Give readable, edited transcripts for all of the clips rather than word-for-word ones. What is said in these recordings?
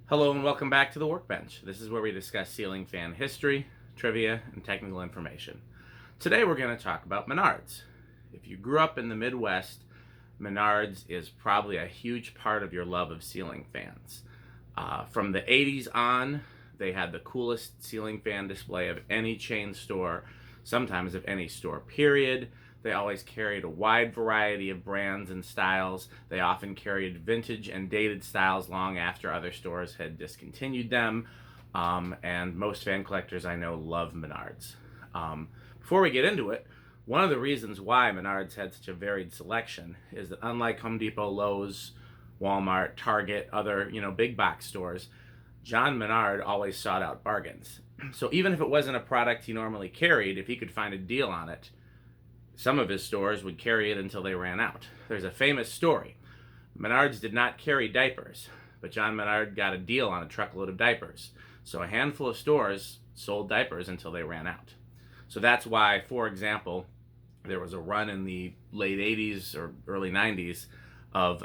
Hello and welcome back to the Workbench. This is where we discuss ceiling fan history, trivia, and technical information. Today we're going to talk about Menards. If you grew up in the Midwest, Menards is probably a huge part of your love of ceiling fans. From the 80s on, they had the coolest ceiling fan display of any chain store, sometimes of any store, period. They always carried a wide variety of brands and styles. They often carried vintage and dated styles long after other stores had discontinued them. And most fan collectors I know love Menards. Before we get into it, one of the reasons why Menards had such a varied selection is that unlike Home Depot, Lowe's, Walmart, Target, other big box stores, John Menard always sought out bargains. So even if it wasn't a product he normally carried, if he could find a deal on it, some of his stores would carry it until they ran out. There's a famous story. Menards did not carry diapers, but John Menard got a deal on a truckload of diapers. So a handful of stores sold diapers until they ran out. So that's why, for example, there was a run in the late 80s or early 90s of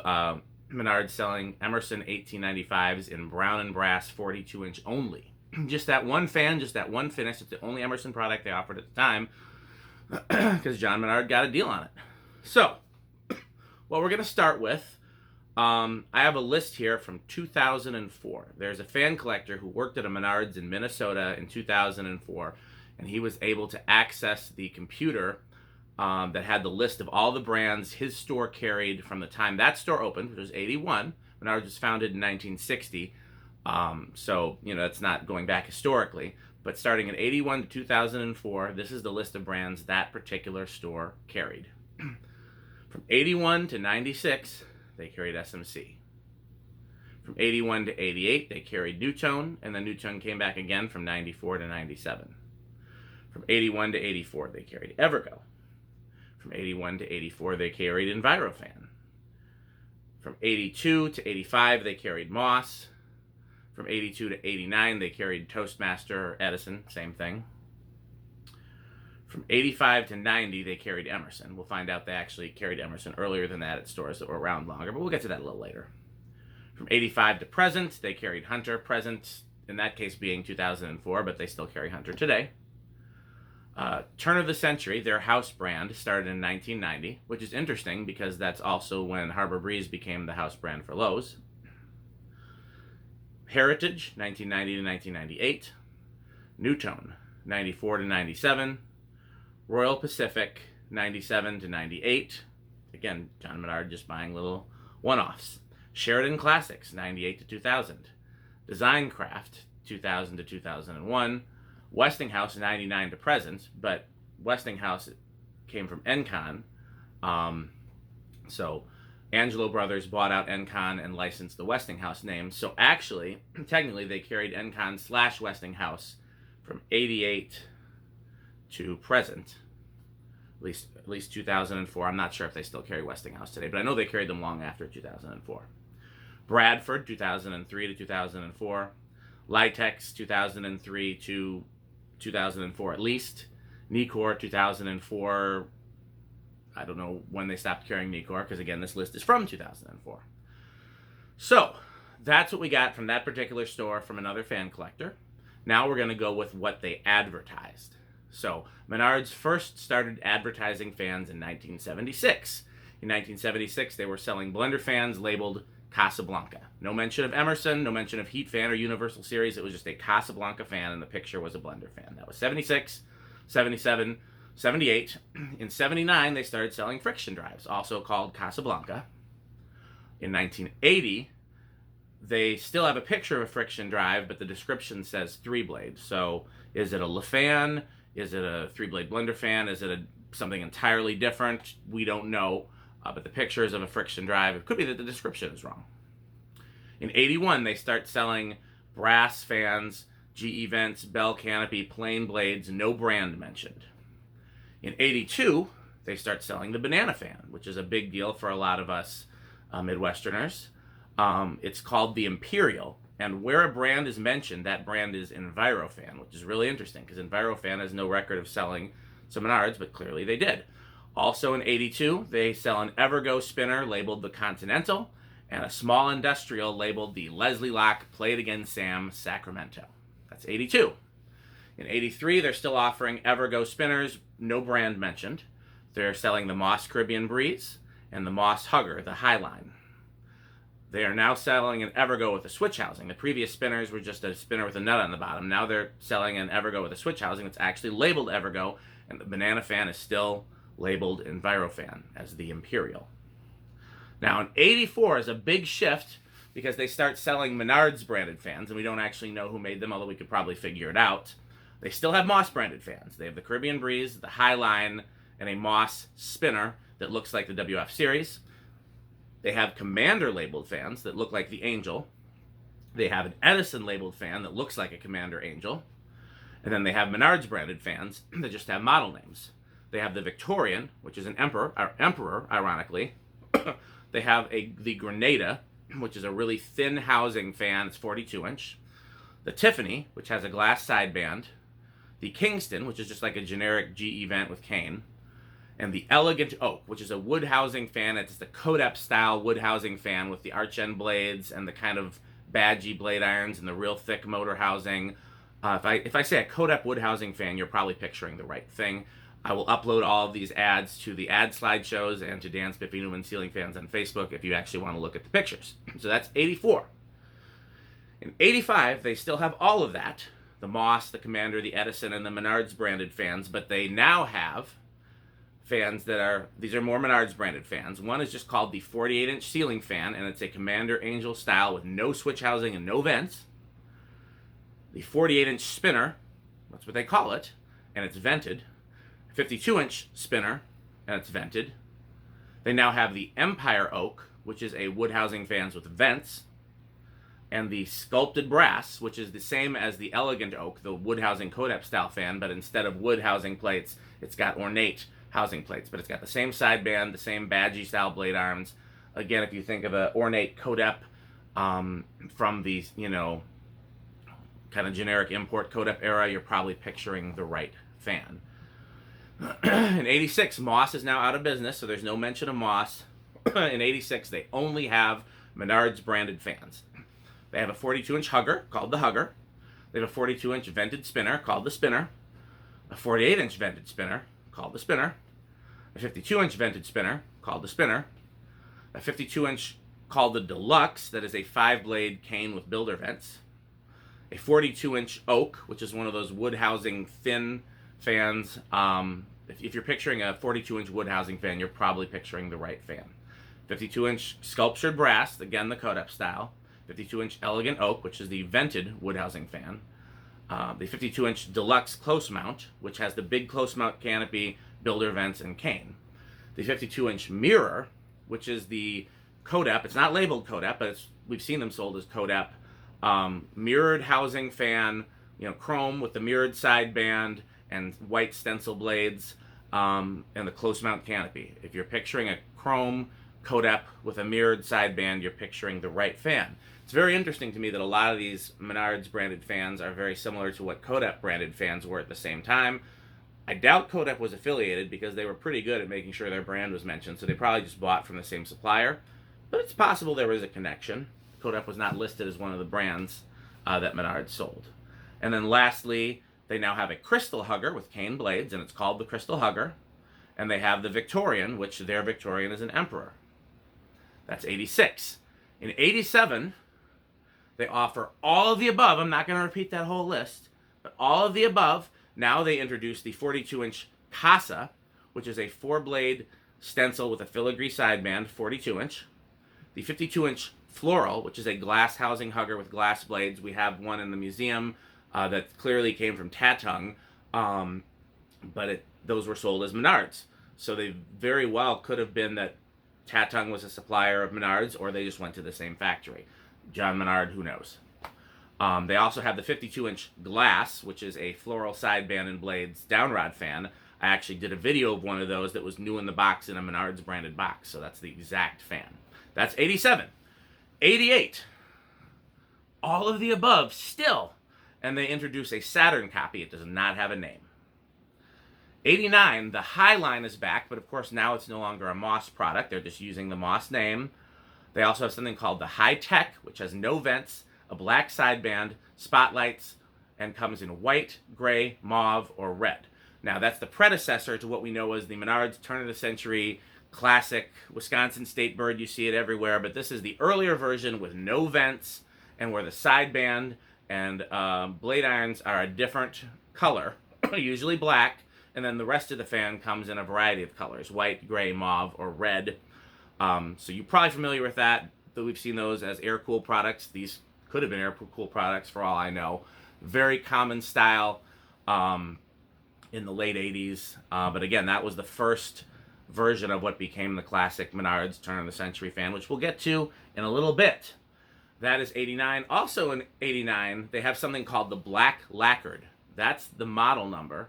Menards selling Emerson 1895s in brown and brass 42-inch only. Just that one fan, just that one finish. It's the only Emerson product they offered at the time, because John Menard got a deal on it. So, what we're going to start with, I have a list here from 2004. There's a fan collector who worked at a Menards in Minnesota in 2004, and he was able to access the computer that had the list of all the brands his store carried from the time that store opened, which was 81. Menards was founded in 1960, so, that's not going back historically. But starting in 81 to 2004, this is the list of brands that particular store carried. From 81 to 96, they carried SMC. From 81 to 88, they carried Nutone, and then Nutone came back again from 94 to 97. From 81 to 84, they carried Evergo. From 81 to 84, they carried Envirofan. From 82 to 85, they carried Moss. From 82 to 89, they carried Toastmaster or Edison, same thing. From 85 to 90, they carried Emerson. We'll find out they actually carried Emerson earlier than that at stores that were around longer, but we'll get to that a little later. From 85 to present, they carried Hunter. Present, in that case, being 2004, but they still carry Hunter today. Turn of the century, their house brand started in 1990, which is interesting because that's also when Harbor Breeze became the house brand for Lowe's. Heritage, 1990 to 1998. Nutone, 94 to 97. Royal Pacific, 97 to 98. Again, John Menard just buying little one-offs. Sheridan Classics, 98 to 2000. Design Craft, 2000 to 2001. Westinghouse, 99 to present, but Westinghouse came from Encon. So Angelo Brothers bought out Encon and licensed the Westinghouse name. So actually, technically, they carried Encon / Westinghouse from 88 to present, at least 2004. I'm not sure if they still carry Westinghouse today, but I know they carried them long after 2004. Bradford, 2003 to 2004. Litex, 2003 to 2004 at least. Nicor, 2004. I don't know when they stopped carrying Nicor, because again, this list is from 2004. So, that's what we got from that particular store from another fan collector. Now we're going to go with what they advertised. So, Menards first started advertising fans in 1976. In 1976, they were selling blender fans labeled Casablanca. No mention of Emerson, no mention of Heat Fan or Universal Series. It was just a Casablanca fan, and the picture was a blender fan. That was 76, 77, 78. In 79, they started selling friction drives, also called Casablanca. In 1980, they still have a picture of a friction drive, but the description says 3-blade. So is it a LaFan? Is it a 3-blade blender fan? Is it something entirely different? We don't know, but the picture is of a friction drive. It could be that the description is wrong. In 81, they start selling brass fans, GE vents, Bell canopy, plain blades, no brand mentioned. In 82, they start selling the banana fan, which is a big deal for a lot of us Midwesterners. It's called the Imperial, and where a brand is mentioned, that brand is Envirofan, which is really interesting because Envirofan has no record of selling some Menards, but clearly they did. Also in 82, they sell an Evergo spinner labeled the Continental, and a small industrial labeled the Leslie Lock Play It Again Sam Sacramento. That's 82. In 83, they're still offering Evergo spinners, no brand mentioned. They're selling the Moss Caribbean Breeze and the Moss Hugger, the Highline. They are now selling an Evergo with a switch housing. The previous spinners were just a spinner with a nut on the bottom. Now they're selling an Evergo with a switch housing that's actually labeled Evergo, and the banana fan is still labeled Envirofan as the Imperial. Now in 84 is a big shift because they start selling Menards branded fans, and we don't actually know who made them, although we could probably figure it out. They still have Moss branded fans. They have the Caribbean Breeze, the Highline, and a Moss spinner that looks like the WF series. They have Commander labeled fans that look like the Angel. They have an Edison labeled fan that looks like a Commander Angel. And then they have Menards branded fans that just have model names. They have the Victorian, which is an emperor, ironically. They have the Grenada, which is a really thin housing fan. It's 42-inch. The Tiffany, which has a glass sideband. The Kingston, which is just like a generic GE vent with cane. And the Elegant Oak, which is a wood housing fan. It's the Codep style wood housing fan with the arch end blades and the kind of badgy blade irons and the real thick motor housing. If I say a Codep wood housing fan, you're probably picturing the right thing. I will upload all of these ads to the ad slideshows and to Dan Spiffy Newman Ceiling Fans on Facebook if you actually want to look at the pictures. So that's 84. In 85, they still have all of that. The Moss, the Commander, the Edison, and the Menards branded fans, but they now have fans these are more Menards branded fans. One is just called the 48-inch ceiling fan, and it's a Commander Angel style with no switch housing and no vents. The 48-inch spinner, that's what they call it, and it's vented. 52-inch spinner, and it's vented. They now have the Empire Oak, which is a wood housing fans with vents, and the Sculpted Brass, which is the same as the Elegant Oak, the wood housing Codep style fan, but instead of wood housing plates, it's got ornate housing plates, but it's got the same sideband, the same badgy style blade arms. Again, if you think of an ornate Codep from the, kind of generic import Codep era, you're probably picturing the right fan. In 86, Moss is now out of business, so there's no mention of Moss. In 86, they only have Menards branded fans. They have a 42-inch Hugger called the Hugger. They have a 42-inch vented spinner called the Spinner. A 48-inch vented spinner called the Spinner. A 52-inch vented spinner called the Spinner. A 52-inch called the Deluxe, that is a 5-blade cane with builder vents. A 42-inch Oak, which is one of those wood housing thin fans. If you're picturing a 42-inch wood housing fan, you're probably picturing the right fan. 52-inch Sculptured Brass, again the Codep style. 52-inch Elegant Oak, which is the vented wood housing fan. The 52-inch Deluxe Close Mount, which has the big close mount canopy, builder vents, and cane. The 52-inch Mirror, which is the Codep. It's not labeled Codep, but we've seen them sold as Codep. Mirrored housing fan, chrome with the mirrored sideband and white stencil blades, and the close mount canopy. If you're picturing a chrome Codep with a mirrored sideband, you're picturing the right fan. It's very interesting to me that a lot of these Menards branded fans are very similar to what Codep branded fans were at the same time. I doubt Codep was affiliated because they were pretty good at making sure their brand was mentioned, so they probably just bought from the same supplier. But it's possible there was a connection. Codep was not listed as one of the brands that Menards sold. And then lastly, they now have a Crystal Hugger with cane blades, and it's called the Crystal Hugger. And they have the Victorian, which their Victorian is an Emperor. That's 86. In 87, they offer all of the above. I'm not going to repeat that whole list, but all of the above. Now they introduce the 42-inch Casa, which is a 4-blade stencil with a filigree sideband, 42-inch. The 52-inch Floral, which is a glass housing hugger with glass blades. We have one in the museum that clearly came from Tatung, but those were sold as Menards. So they very well could have been that Tatung was a supplier of Menards, or they just went to the same factory. John Menard, who knows? They also have the 52-inch Glass, which is a floral sideband and blades downrod fan. I actually did a video of one of those that was new in the box in a Menards branded box, so that's the exact fan. That's 87. 88. All of the above still. And they introduce a Saturn copy. It does not have a name. 89, the Highline is back, but of course now it's no longer a Moss product. They're just using the Moss name. They also have something called the High Tech, which has no vents, a black sideband, spotlights, and comes in white, gray, mauve, or red. Now, that's the predecessor to what we know as the Menards turn-of-the-century classic Wisconsin state bird. You see it everywhere, but this is the earlier version with no vents and where the sideband and blade irons are a different color, usually black, and then the rest of the fan comes in a variety of colors, white, gray, mauve, or red. So you're probably familiar with that. We've seen those as air-cooled products. These could have been air-cooled products for all I know. Very common style in the late 80s. But again, that was the first version of what became the classic Menards turn-of-the-century fan, which we'll get to in a little bit. That is 89. Also in 89, they have something called the Black Lacquered. That's the model number.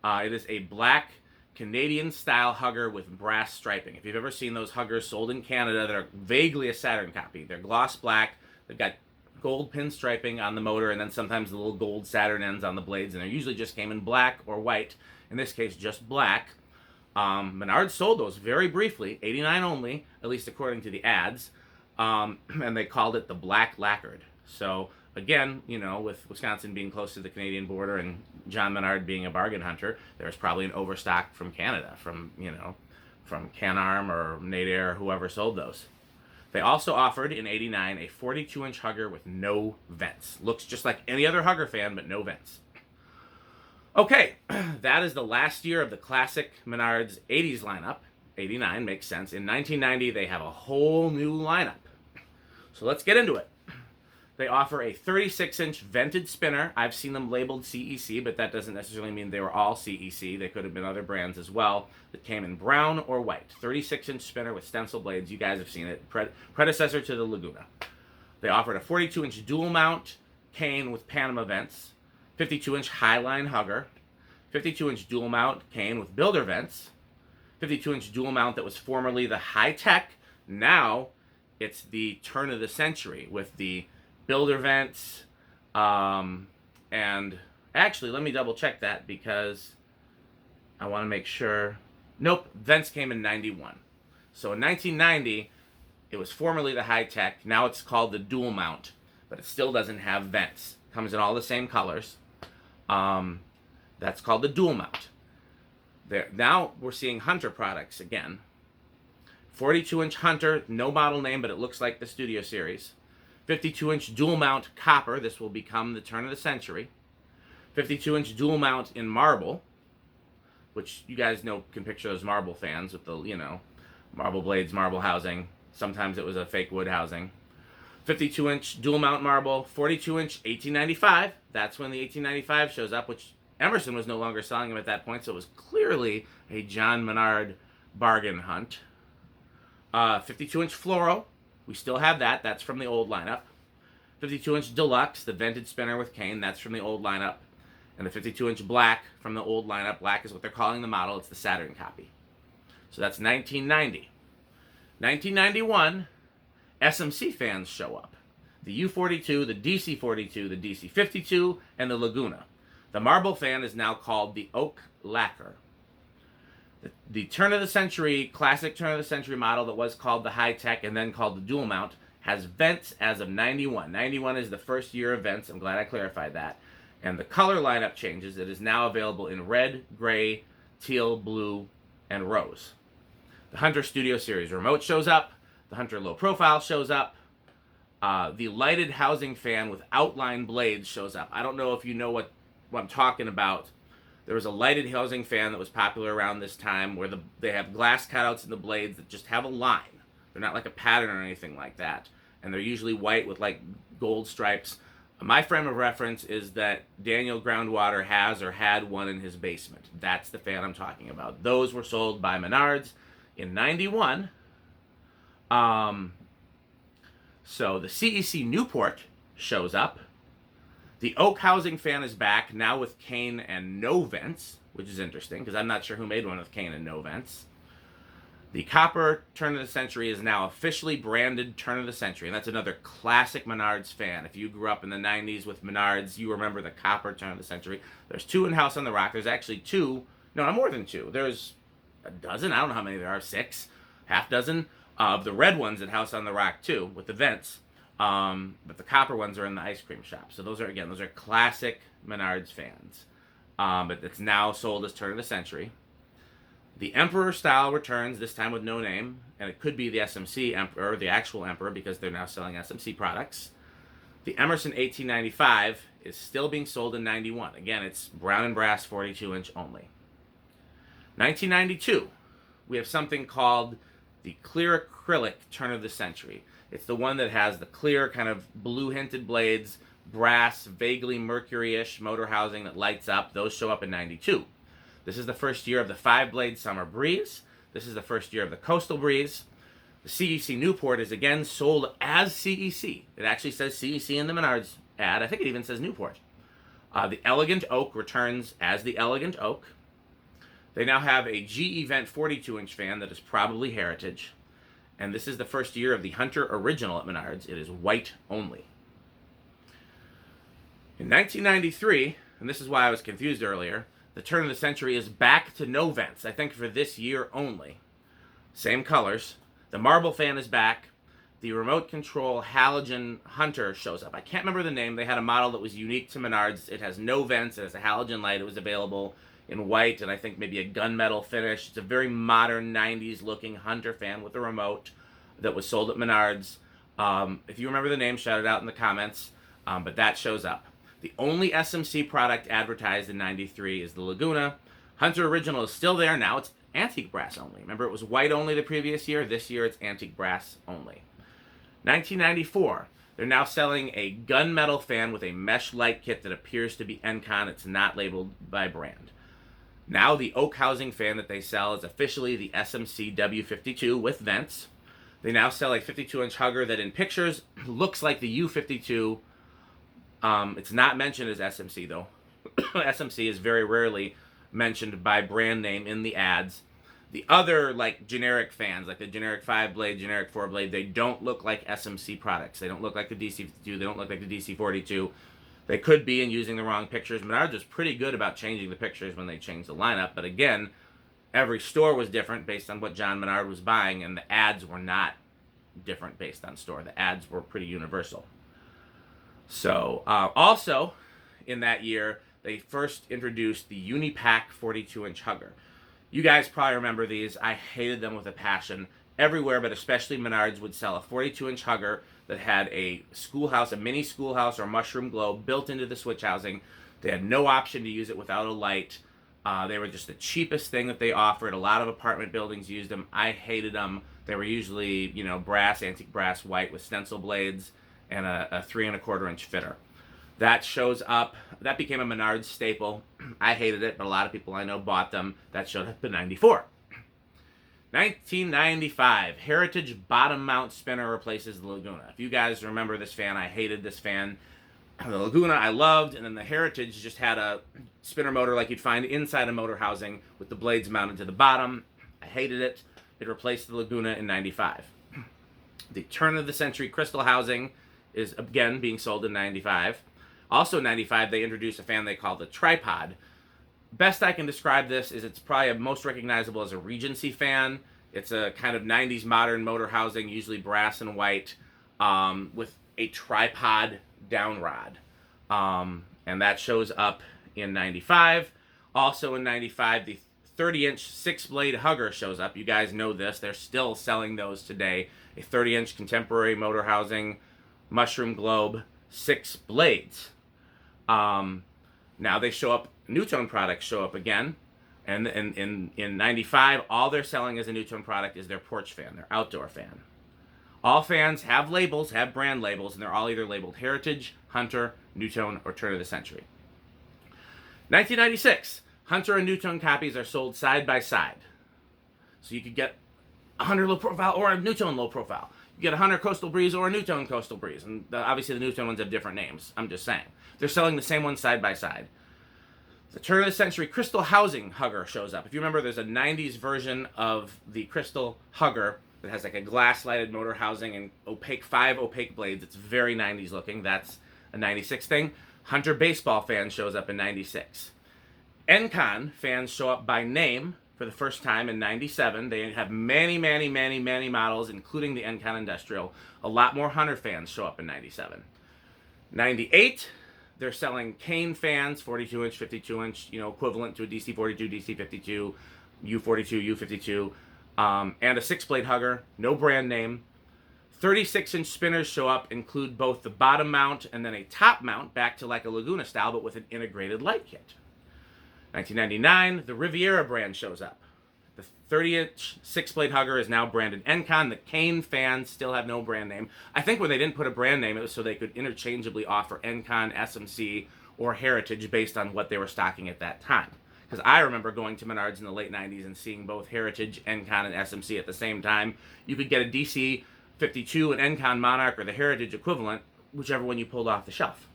It is a black Canadian-style hugger with brass striping. If you've ever seen those huggers sold in Canada that are vaguely a Saturn copy, they're gloss black. They've got gold pin striping on the motor and then sometimes the little gold Saturn ends on the blades, and they usually just came in black or white. In this case, just black. Menards sold those very briefly, 89 only, at least according to the ads, and they called it the Black Lacquered. So again, you know, with Wisconsin being close to the Canadian border and John Menard being a bargain hunter, there's probably an overstock from Canada, from Canarm or Nadair, whoever sold those. They also offered in 89 a 42-inch hugger with no vents. Looks just like any other hugger fan, but no vents. Okay, that is the last year of the classic Menards 80s lineup. 89 makes sense. In 1990, they have a whole new lineup. So let's get into it. They offer a 36-inch vented spinner. I've seen them labeled CEC, but that doesn't necessarily mean they were all CEC. They could have been other brands as well that came in brown or white. 36-inch spinner with stencil blades. You guys have seen it. Predecessor to the Laguna. They offered a 42-inch dual mount cane with Panama vents. 52-inch highline hugger. 52-inch dual mount cane with builder vents. 52-inch dual mount that was formerly the High Tech. Now it's the turn of the century with the builder vents, and actually, let me double check that because I want to make sure. Nope, vents came in 91. So in 1990, it was formerly the High Tech. Now it's called the dual mount, but it still doesn't have vents. Comes in all the same colors. That's called the dual mount. Now we're seeing Hunter products again. 42-inch Hunter, no model name, but it looks like the Studio Series. 52-inch dual mount copper. This will become the turn of the century. 52-inch dual mount in marble, which you guys know, can picture those marble fans with the, marble blades, marble housing. Sometimes it was a fake wood housing. 52-inch dual mount marble. 42-inch 1895. That's when the 1895 shows up, which Emerson was no longer selling them at that point, so it was clearly a John Menard bargain hunt. 52-inch fluoro. We still have that. That's from the old lineup. 52-inch deluxe, the vented spinner with cane. That's from the old lineup. And the 52-inch black from the old lineup. Black is what they're calling the model. It's the Saturn copy. So that's 1990. 1991, SMC fans show up. The U42, the DC42, the DC52, and the Laguna. The marble fan is now called the Oak Lacquer. The turn-of-the-century, classic turn-of-the-century model that was called the High Tech and then called the Dual Mount has vents as of 91. 91 is the first year of vents. I'm glad I clarified that. And the color lineup changes. It is now available in red, gray, teal, blue, and rose. The Hunter Studio Series remote shows up. The Hunter Low Profile shows up. The lighted housing fan with outline blades shows up. I don't know if you know what I'm talking about. There was a lighted housing fan that was popular around this time where they have glass cutouts in the blades that just have a line. They're not like a pattern or anything like that. And they're usually white with like gold stripes. My frame of reference is that Daniel Groundwater has or had one in his basement. That's the fan I'm talking about. Those were sold by Menards in 91. So the CEC Newport shows up. The Oak housing fan is back, now with cane and no vents, which is interesting, because I'm not sure who made one with cane and no vents. The copper turn of the century is now officially branded turn of the century, and that's another classic Menards fan. If you grew up in the 90s with Menards, you remember the copper turn of the century. There's two in House on the Rock. There's actually two. No, more than two. There's a dozen. I don't know how many there are. 6, half dozen. of the red ones at House on the Rock too, with the vents. But the copper ones are in the ice cream shop. So those are classic Menards fans. But it's now sold as turn of the century. The Emperor style returns, this time with no name, and it could be the SMC Emperor, the actual Emperor, because they're now selling SMC products. The Emerson 1895 is still being sold in 91. Again, it's brown and brass 42-inch only. 1992, we have something called the clear acrylic turn of the century. It's the one that has the clear kind of blue hinted blades, brass, vaguely mercury-ish motor housing that lights up. Those show up in 92. This is the first year of the 5-blade Summer Breeze. This is the first year of the Coastal Breeze. The CEC Newport is again sold as CEC. It actually says CEC in the Menards ad. I think it even says Newport. The Elegant Oak returns as the Elegant Oak. They now have a GE Vent 42-inch fan that is probably Heritage. And this is the first year of the Hunter Original at Menards. It is white only. In 1993, and this is why I was confused earlier, the turn of the century is back to no vents, I think for this year only. Same colors. The marble fan is back. The remote control halogen Hunter shows up. I can't remember the name. They had a model that was unique to Menards. It has no vents. It has a halogen light. It was available in white and I think maybe a gunmetal finish. It's a very modern 90s looking Hunter fan with a remote that was sold at Menards. If you remember the name, shout it out in the comments. But that shows up. The only SMC product advertised in 93 is the Laguna. Hunter Original is still there. Now it's antique brass only. Remember, it was white only the previous year. This year, it's antique brass only. 1994, they're now selling a gunmetal fan with a mesh light kit that appears to be Encon. It's not labeled by brand. Now the oak housing fan that they sell is officially the SMC W52 with vents. They now sell a 52-inch hugger that in pictures looks like the U52. It's not mentioned as SMC though. SMC is very rarely mentioned by brand name in the ads. The other like generic fans, like the generic 5-blade, generic 4-blade, they don't look like SMC products. They don't look like the DC52. They don't look like the DC42. They could be in using the wrong pictures. Menards was pretty good about changing the pictures when they changed the lineup. But again, every store was different based on what John Menard was buying, and the ads were not different based on store. The ads were pretty universal. So, also, in that year, they first introduced the Unipack 42-inch hugger. You guys probably remember these. I hated them with a passion. Everywhere, but especially Menards, would sell a 42-inch hugger that had a schoolhouse, a mini schoolhouse or mushroom globe built into the switch housing. They had no option to use it without a light. They were just the cheapest thing that they offered. A lot of apartment buildings used them. I hated them. They were usually, brass, antique brass, white with stencil blades and a 3 1/4-inch fitter. That shows up. That became a Menards staple. I hated it, but a lot of people I know bought them. That showed up in 94. 1995, Heritage bottom mount spinner replaces the Laguna. If you guys remember this fan, I hated this fan. The Laguna I loved, and then the Heritage just had a spinner motor like you'd find inside a motor housing with the blades mounted to the bottom. I hated it. It replaced the Laguna in 95. The turn of the century crystal housing is again being sold in 95. Also in 95, they introduced a fan they call the Tripod. Best I can describe this is it's probably most recognizable as a Regency fan. It's a kind of 90s modern motor housing, usually brass and white, with a tripod downrod. And that shows up in 95. Also in 95, the 30-inch 6-blade hugger shows up. You guys know this. They're still selling those today. A 30-inch contemporary motor housing, mushroom globe, 6 blades. Now they show up, Nutone products show up again. And in 95, all they're selling as a Nutone product is their porch fan, their outdoor fan. All fans have labels, have brand labels, and they're all either labeled Heritage, Hunter, Nutone, or Turn of the Century. 1996, Hunter and Nutone copies are sold side by side. So you could get a Hunter low profile or a Nutone low profile. You get a Hunter Coastal Breeze or a Nutone Coastal Breeze. And obviously the Nutone ones have different names. I'm just saying. They're selling the same one side by side. The Turn of the Century Crystal Housing Hugger shows up. If you remember, there's a 90s version of the Crystal Hugger that has like a glass-lighted motor housing and 5 opaque blades. It's very 90s looking. That's a 96 thing. Hunter Baseball fan shows up in 96. Encon fans show up by name for the first time in 97. They have many, many, many, many models, including the Encon Industrial. A lot more Hunter fans show up in 97. 98, they're selling Kane fans, 42-inch, 52-inch, equivalent to a DC-42, DC-52, U-42, U-52, and a 6-blade hugger, no brand name. 36-inch spinners show up, include both the bottom mount and then a top mount, back to like a Laguna style, but with an integrated light kit. 1999, the Riviera brand shows up. The 30-inch 6-blade hugger is now branded Encon. The Kane fans still have no brand name. I think when they didn't put a brand name, it was so they could interchangeably offer Encon, SMC, or Heritage based on what they were stocking at that time. Because I remember going to Menards in the late 90s and seeing both Heritage, Encon, and SMC at the same time. You could get a DC 52, an Encon Monarch, or the Heritage equivalent, whichever one you pulled off the shelf.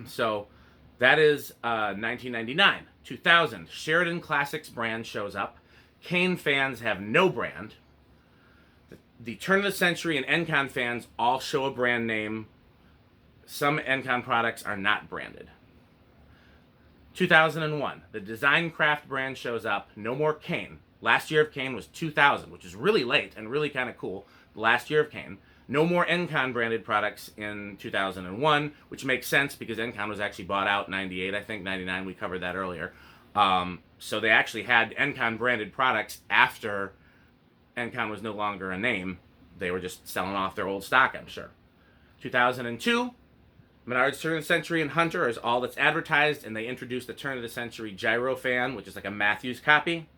So that is 1999. 2000, Sheridan Classics brand shows up. Kane fans have no brand. The turn of the century and Encon fans all show a brand name. Some Encon products are not branded. 2001, the Design Craft brand shows up. No more Kane. Last year of Kane was 2000, which is really late and really kind of cool. The last year of Kane. No more Encon branded products in 2001, which makes sense because Encon was actually bought out in 98, I think, 99, we covered that earlier. So they actually had Encon branded products after Encon was no longer a name. They were just selling off their old stock, I'm sure. 2002, Menards Turn of the Century and Hunter is all that's advertised, and they introduced the Turn of the Century Gyrofan, which is like a Matthews copy.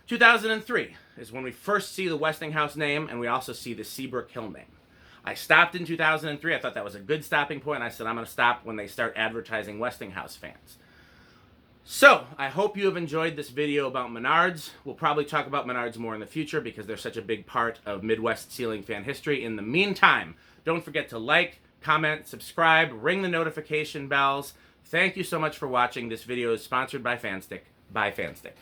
2003 is when we first see the Westinghouse name, and we also see the Seabrook Hill name. I stopped in 2003. I thought that was a good stopping point. I said I'm going to stop when they start advertising Westinghouse fans. So, I hope you have enjoyed this video about Menards. We'll probably talk about Menards more in the future because they're such a big part of Midwest ceiling fan history. In the meantime, don't forget to like, comment, subscribe, ring the notification bells. Thank you so much for watching. This video is sponsored by Fanstick. Bye, Fanstick.